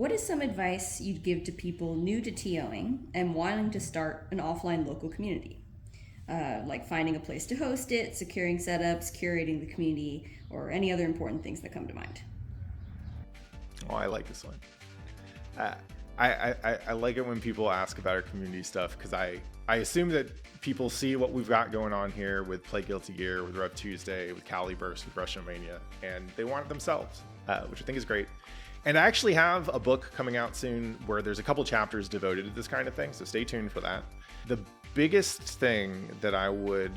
What is some advice you'd give to people new to TOing and wanting to start an offline local community? Like finding a place to host it, securing setups, curating the community, or any other important things that come to mind. Oh, I like this one. I like it when people ask about our community stuff, because I assume that people see what we've got going on here with Play Guilty Gear, with Rev Tuesday, with Caliburst, with RESSHOUMANIA, and they want it themselves, which I think is great. And I actually have a book coming out soon where there's a couple chapters devoted to this kind of thing, so stay tuned for that. The biggest thing that I would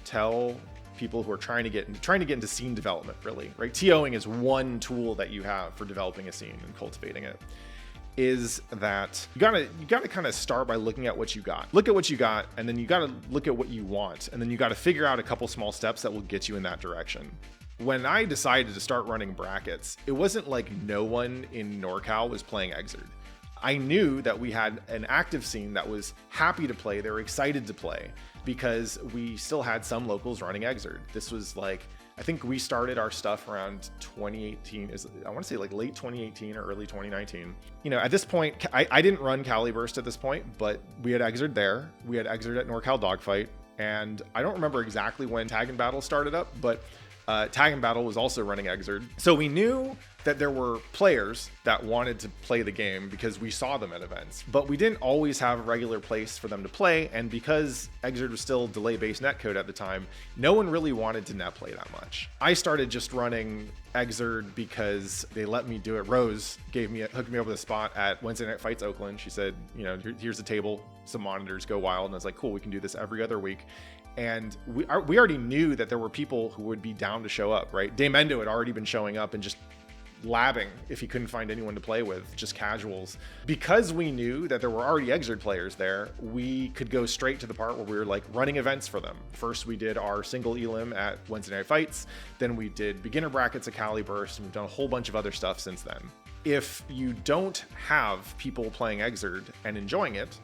tell people who are trying to get into scene development, really, right? TOing is one tool that you have for developing a scene and cultivating it, is that you gotta kind of start by looking at what you got. Look at what you got, and then you gotta look at what you want, and then you gotta figure out a couple small steps that will get you in that direction. When I decided to start running brackets, it wasn't like no one in NorCal was playing Exerd. I knew that we had an active scene that was happy to play. They were excited to play because we still had some locals running Exerd. This was like, I think we started our stuff around 2018. I want to say like late 2018 or early 2019. You know, at this point, I didn't run Caliburst at this point, but we had Exerd there. We had Exerd at NorCal Dogfight. And I don't remember exactly when Tag and Battle started up, but Tag and Battle was also running Exerd. So we knew that there were players that wanted to play the game because we saw them at events, but we didn't always have a regular place for them to play. And because Exerd was still delay-based netcode at the time, no one really wanted to net play that much. I started just running Exerd because they let me do it. Rose hooked me up with a spot at Wednesday Night Fights Oakland. She said, you know, here's a table, some monitors, go wild. And I was like, cool, we can do this every other week. And we already knew that there were people who would be down to show up, right? Daemendo had already been showing up and just labbing if he couldn't find anyone to play with, just casuals. Because we knew that there were already Exerd players there, we could go straight to the part where we were like running events for them. First, we did our single elim at Wednesday Night Fights. Then we did beginner brackets at Caliburst, and we've done a whole bunch of other stuff since then. If you don't have people playing Exerd and enjoying it,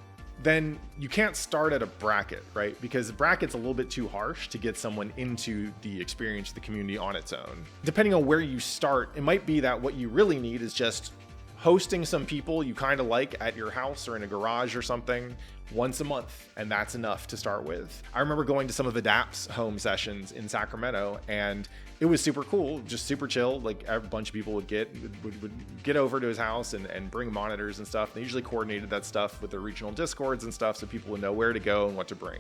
then you can't start at a bracket, right? Because bracket's a little bit too harsh to get someone into the experience of the community on its own. Depending on where you start, it might be that what you really need is just hosting some people you kind of like at your house or in a garage or something once a month, and that's enough to start with. I remember going to some of Adapt's home sessions in Sacramento, and it was super cool, just super chill. Like a bunch of people would get over to his house and bring monitors and stuff. They usually coordinated that stuff with the regional discords and stuff, so people would know where to go and what to bring.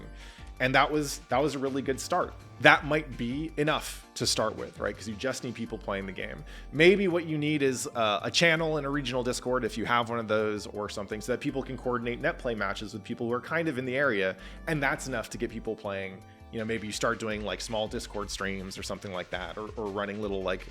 And that was a really good start. That might be enough to start with, right? Because you just need people playing the game. Maybe what you need is a channel in a regional Discord, if you have one of those or something, so that people can coordinate net play matches with people who are kind of in the area. And that's enough to get people playing. You know, maybe you start doing like small Discord streams or something like that, or running little like,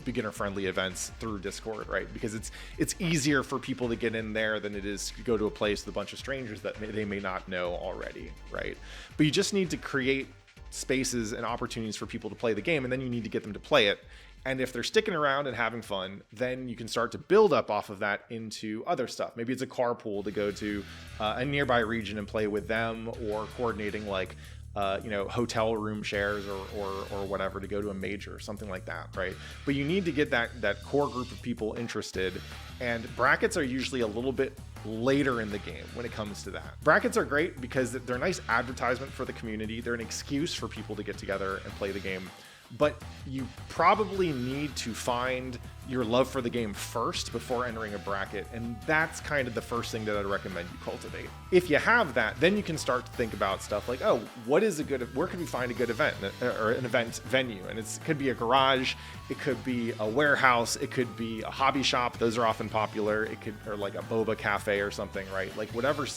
beginner friendly events through Discord, right? Because it's easier for people to get in there than it is to go to a place with a bunch of strangers that they may not know already, right? But you just need to create spaces and opportunities for people to play the game, and then you need to get them to play it. And if they're sticking around and having fun, then you can start to build up off of that into other stuff. Maybe it's a carpool to go to a nearby region and play with them, or coordinating like hotel room shares or whatever to go to a major or something like that, right? But you need to get that core group of people interested, and brackets are usually a little bit later in the game when it comes to that. Brackets are great because they're a nice advertisement for the community. They're an excuse for people to get together and play the game. But you probably need to find your love for the game first before entering a bracket, and that's kind of the first thing that I'd recommend you cultivate. If you have that, then you can start to think about stuff like, oh, where can we find a good event or an event venue? And it could be a garage, it could be a warehouse, it could be a hobby shop. Those are often popular. Or like a boba cafe or something, right? Like whatever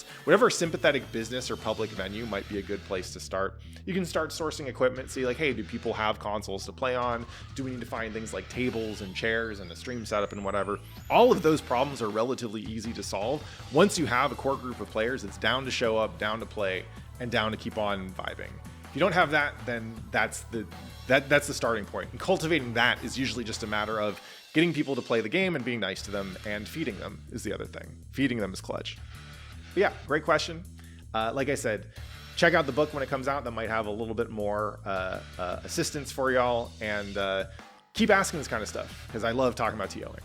sympathetic business or public venue might be a good place to start. You can start sourcing equipment, see like, hey, do people have consoles to play on? Do we need to find things like tables and chairs and a stream setup and whatever? All of those problems are relatively easy to solve. Once you have a core group of players, it's down to show up, down to play, and down to keep on vibing. If you don't have that, then that's the starting point. And cultivating that is usually just a matter of getting people to play the game and being nice to them, and feeding them is the other thing. Feeding them is clutch. But yeah, great question. Like I said, check out the book when it comes out. That might have a little bit more assistance for y'all, and keep asking this kind of stuff because I love talking about TOing.